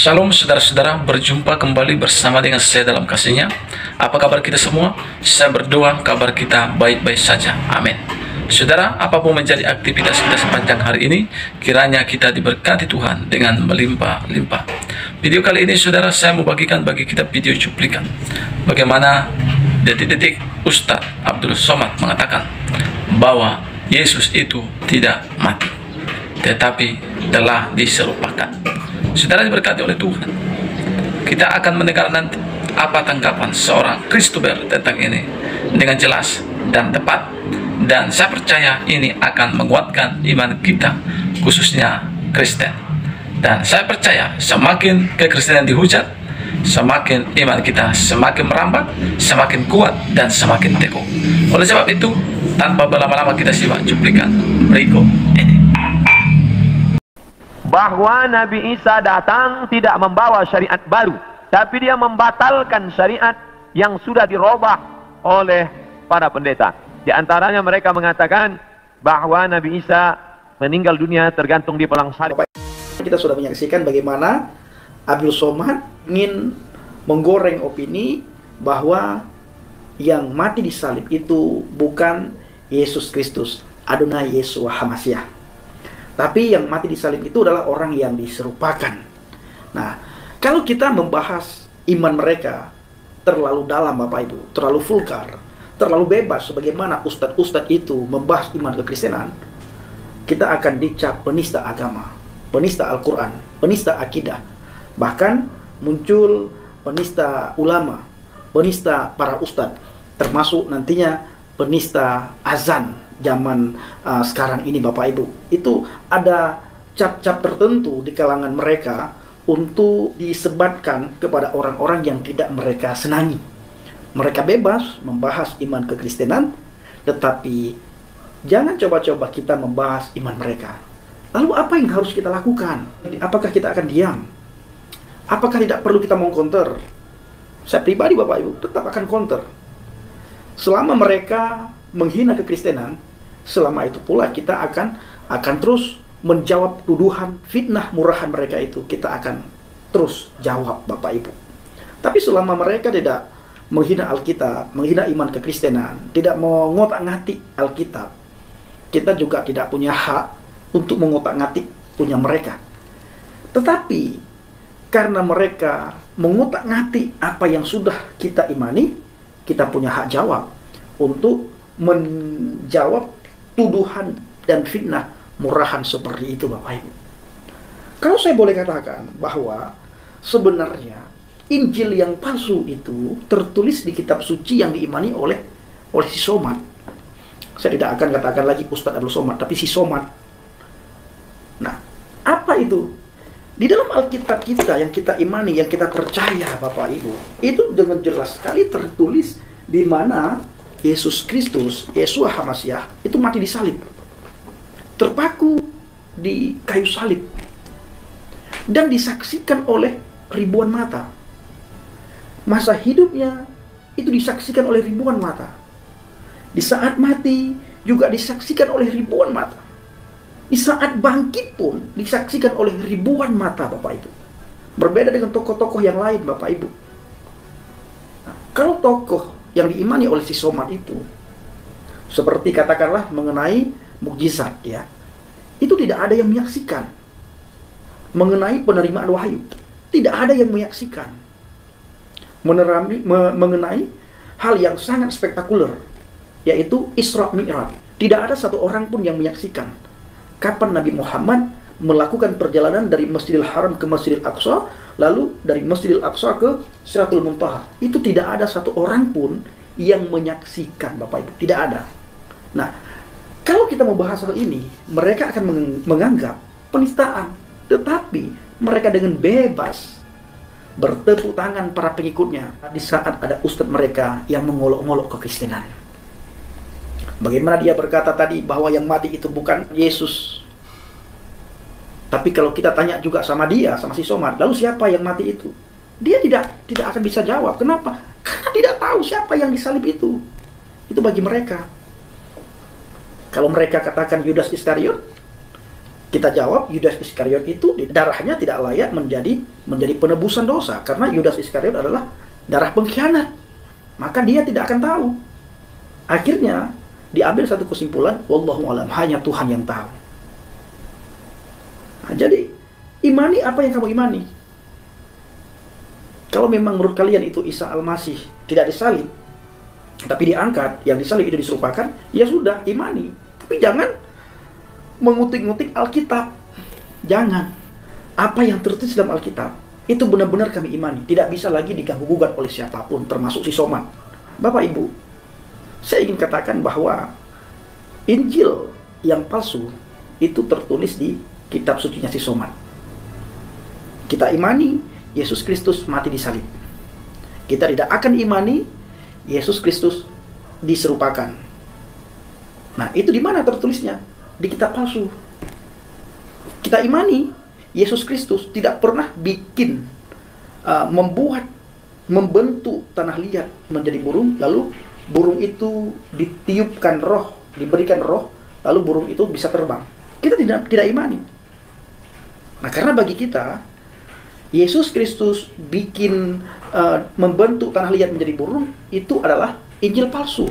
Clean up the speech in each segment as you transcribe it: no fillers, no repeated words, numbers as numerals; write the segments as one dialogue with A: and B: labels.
A: Shalom saudara-saudara, berjumpa kembali bersama dengan saya dalam kasihnya. Apa kabar kita semua? Saya berdoa kabar kita baik-baik saja. Amin. Saudara, apapun menjadi aktivitas kita sepanjang hari ini, kiranya kita diberkati Tuhan dengan melimpah-limpah. Video kali ini saudara, saya mau bagikan bagi kita video cuplikan bagaimana detik-detik Ustadz Abdul Somad mengatakan bahwa Yesus itu tidak mati, tetapi telah diserupakan. Saudara diberkati oleh Tuhan. Kita akan mendengar nanti apa tanggapan seorang Kristober tentang ini dengan jelas dan tepat. Dan saya percaya ini akan menguatkan iman kita, khususnya Kristen. Dan saya percaya semakin kekristenan dihujat, semakin iman kita semakin merambat, semakin kuat, dan semakin teguh. Oleh sebab itu, tanpa berlama-lama kita simak cuplikan berikut ini.
B: Bahwa Nabi Isa datang tidak membawa syariat baru, tapi dia membatalkan syariat yang sudah dirubah oleh para pendeta. Di antaranya mereka mengatakan bahwa Nabi Isa meninggal dunia tergantung di pelang salib.
C: Kita sudah menyaksikan bagaimana Abdul Somad ingin menggoreng opini bahwa yang mati di salib itu bukan Yesus Kristus, Adonai Yeshua HaMashiach. Tapi yang mati di salib itu adalah orang yang diserupakan. Nah, kalau kita membahas iman mereka terlalu dalam Bapak Ibu, terlalu vulgar, terlalu bebas sebagaimana ustadz-ustadz itu membahas iman kekristenan, kita akan dicap penista agama, penista Al-Quran, penista akidah. Bahkan muncul penista ulama, penista para ustadz, termasuk nantinya penista azan zaman sekarang ini Bapak Ibu. Itu ada cap-cap tertentu di kalangan mereka untuk disebatkan kepada orang-orang yang tidak mereka senangi. Mereka bebas membahas iman kekristenan, tetapi jangan coba-coba kita membahas iman mereka. Lalu apa yang harus kita lakukan? Apakah kita akan diam? Apakah tidak perlu kita mengcounter? Saya pribadi Bapak Ibu tetap akan counter. Selama mereka menghina kekristenan, selama itu pula kita akan terus menjawab tuduhan fitnah murahan mereka itu. Kita akan terus jawab Bapak Ibu. Tapi selama mereka tidak menghina Alkitab, menghina iman kekristenan, tidak mengotak-ngatik Alkitab, kita juga tidak punya hak untuk mengotak-ngatik punya mereka. Tetapi karena mereka mengotak-ngatik apa yang sudah kita imani, kita punya hak jawab untuk menjawab tuduhan dan fitnah murahan seperti itu Bapak Ibu. Kalau saya boleh katakan bahwa sebenarnya Injil yang palsu itu tertulis di kitab suci yang diimani oleh si Somad. Saya tidak akan katakan lagi Ustadz Abdul Somad, tapi si Somad. Nah, apa itu? Di dalam Alkitab kita yang kita imani, yang kita percaya Bapak Ibu, itu dengan jelas sekali tertulis di mana Yesus Kristus, Yeshua HaMashiach itu mati di salib, terpaku di kayu salib, dan disaksikan oleh ribuan mata. Masa hidupnya itu disaksikan oleh ribuan mata. Di saat mati juga disaksikan oleh ribuan mata. Di saat bangkit pun disaksikan oleh ribuan mata Bapak Ibu. Berbeda dengan tokoh-tokoh yang lain Bapak Ibu. Nah, kalau tokoh yang diimani oleh si Somad itu seperti katakanlah mengenai mukjizat ya, itu tidak ada yang menyaksikan. Mengenai penerimaan wahyu, tidak ada yang menyaksikan. Mengenai hal yang sangat spektakuler, yaitu Isra Mi'raj, tidak ada satu orang pun yang menyaksikan kapan Nabi Muhammad melakukan perjalanan dari Masjidil Haram ke Masjidil Aqsa, lalu dari Masjidil Aqsa ke Sidratul Muntaha. Itu tidak ada satu orang pun yang menyaksikan Bapak Ibu, tidak ada. Nah, kalau kita membahas hal ini, mereka akan menganggap penistaan. Tetapi mereka dengan bebas bertepuk tangan para pengikutnya di saat ada ustadz mereka yang mengolok-olok kekristenan. Bagaimana dia berkata tadi bahwa yang mati itu bukan Yesus. Tapi kalau kita tanya juga sama dia, sama si Somad, lalu siapa yang mati itu? Dia tidak akan bisa jawab. Kenapa? Karena tidak tahu siapa yang disalib itu. Itu bagi mereka. Kalau mereka katakan Yudas Iskariot, Kita jawab, Yudas Iskariot itu darahnya tidak layak menjadi penebusan dosa, karena Yudas Iskariot adalah darah pengkhianat. Maka dia tidak akan tahu. Akhirnya diambil satu kesimpulan, wallahu alam, hanya Tuhan yang tahu. Nah, jadi imani apa yang kamu imani. Kalau memang menurut kalian itu Isa Al-Masih tidak disalib, tapi diangkat, yang disalib itu diserupakan, ya sudah, imani. Tapi jangan mengutik-ngutik Alkitab. Jangan. Apa yang tertulis dalam Alkitab itu benar-benar kami imani. Tidak bisa lagi diganggu-gugat oleh siapapun, termasuk si Soman. Bapak Ibu, saya ingin katakan bahwa Injil yang palsu itu tertulis di kitab sucinya si Soman. Kita imani Yesus Kristus mati di salib. Kita tidak akan imani Yesus Kristus diserupakan. Nah, itu di mana tertulisnya? Di kitab palsu. Kita imani Yesus Kristus tidak pernah membentuk tanah liat menjadi burung, lalu burung itu ditiupkan roh, diberikan roh, lalu burung itu bisa terbang. Kita tidak imani. Nah, karena bagi kita Yesus Kristus membentuk tanah liat menjadi burung, itu adalah Injil palsu.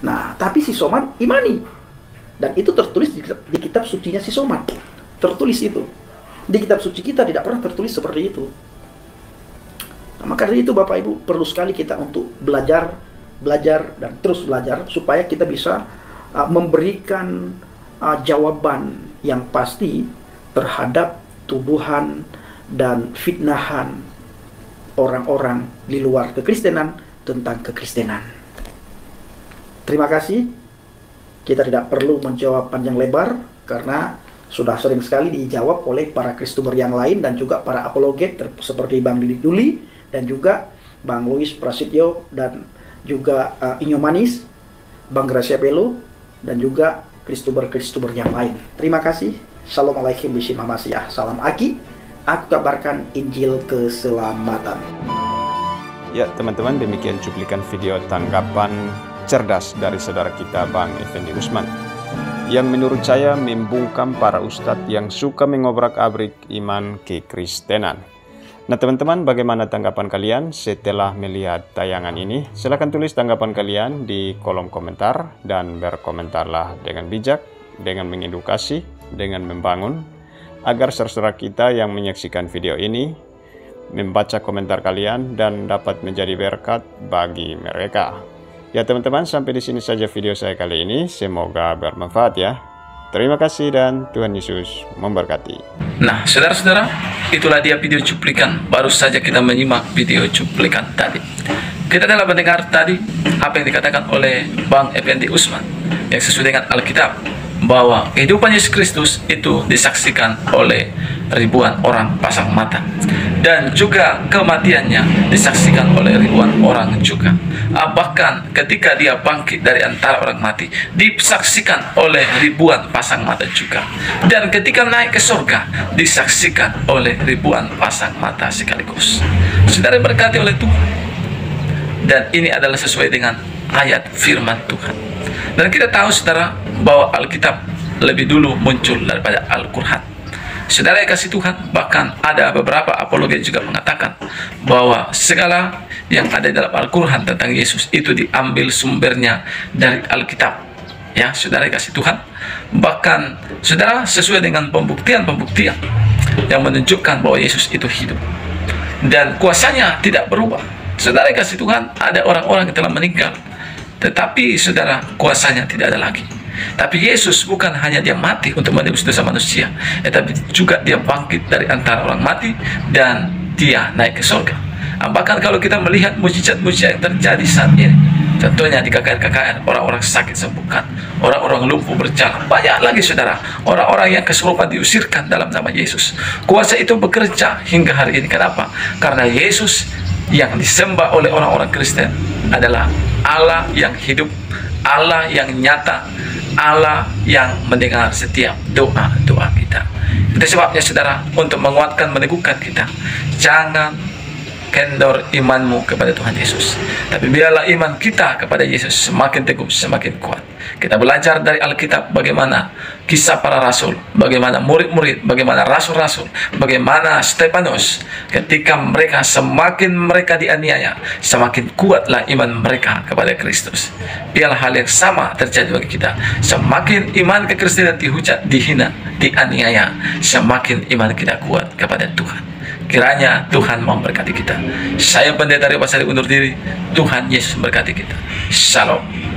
C: Nah, tapi si Soman imani. Dan itu tertulis di kitab sucinya si Soman. Tertulis itu. Di kitab suci kita tidak pernah tertulis seperti itu. Nah, maka dari itu Bapak Ibu, perlu sekali kita untuk belajar, dan terus belajar, supaya kita bisa memberikan jawaban yang pasti terhadap tuduhan dan fitnahan orang-orang di luar kekristenan tentang kekristenan. Terima kasih. Kita tidak perlu menjawab panjang lebar, karena sudah sering sekali dijawab oleh para Kristuber yang lain dan juga para apologet seperti Bang Didi Duli dan juga Bang Louis Prasetyo dan juga Inyo Manis, Bang Gracia Bello dan juga Kristuber yang lain. Terima kasih. Assalamualaikum warahmatullahi wabarakatuh. Salam Aki. Aku kabarkan Injil keselamatan.
D: Ya teman-teman, demikian cuplikan video tanggapan cerdas dari saudara kita Bang Effendi Usman, yang menurut saya membungkam para ustadz yang suka mengobrak-abrik iman kekristenan. Nah teman-teman, bagaimana tanggapan kalian setelah melihat tayangan ini? Silahkan tulis tanggapan kalian di kolom komentar, dan berkomentarlah dengan bijak, dengan mengedukasi, dengan membangun, agar saudara kita yang menyaksikan video ini membaca komentar kalian dan dapat menjadi berkat bagi mereka. Ya teman-teman, sampai di sini saja video saya kali ini. Semoga bermanfaat ya. Terima kasih dan Tuhan Yesus memberkati.
A: Nah, saudara-saudara, itulah dia video cuplikan. Baru saja kita menyimak video cuplikan tadi. Kita telah mendengar tadi apa yang dikatakan oleh Bang Effendi Usman yang sesuai dengan Alkitab, bahwa kehidupan Yesus Kristus itu disaksikan oleh ribuan orang pasang mata, dan juga kematiannya disaksikan oleh ribuan orang juga. Bahkan ketika dia bangkit dari antara orang mati, disaksikan oleh ribuan pasang mata juga. Dan ketika naik ke surga, disaksikan oleh ribuan pasang mata sekaligus. Saudara berkati oleh Tuhan. Dan ini adalah sesuai dengan ayat firman Tuhan. Dan kita tahu saudara, bahwa Alkitab lebih dulu muncul daripada Al-Quran. Saudara yang kasih Tuhan, bahkan ada beberapa apologet juga mengatakan bahwa segala yang ada dalam Al-Quran tentang Yesus itu diambil sumbernya dari Alkitab. Ya, saudara yang kasih Tuhan. Bahkan saudara, sesuai dengan pembuktian yang menunjukkan bahwa Yesus itu hidup dan kuasanya tidak berubah. Saudara yang kasih Tuhan, ada orang-orang yang telah meninggal, tetapi saudara, kuasanya tidak ada lagi. Tapi Yesus bukan hanya dia mati untuk menebus dosa manusia, tetapi juga dia bangkit dari antara orang mati dan dia naik ke surga. Bahkan kalau kita melihat mujizat-mujizat yang terjadi saat ini, contohnya di KKR, orang-orang sakit sembuhkan, orang-orang lumpuh berjalan, banyak lagi saudara, orang-orang yang kesurupan diusirkan dalam nama Yesus. Kuasa itu bekerja hingga hari ini. Kenapa? Karena Yesus yang disembah oleh orang-orang Kristen adalah Allah yang hidup, Allah yang nyata, Allah yang mendengar setiap doa-doa kita. Itu sebabnya saudara, untuk menguatkan, meneguhkan kita, jangan kendor imanmu kepada Tuhan Yesus. Tapi biarlah iman kita kepada Yesus semakin teguh, semakin kuat. Kita belajar dari Alkitab bagaimana kisah para rasul, bagaimana murid-murid, bagaimana rasul-rasul, bagaimana Stefanus ketika semakin mereka dianiaya, semakin kuatlah iman mereka kepada Kristus. Biarlah hal yang sama terjadi bagi kita. Semakin iman kekristenan dihujat, dihina, dianiaya, semakin iman kita kuat kepada Tuhan. Kiranya Tuhan memberkati kita. Saya Pendeta Rio Pasari undur diri. Tuhan Yesus memberkati kita. Shalom.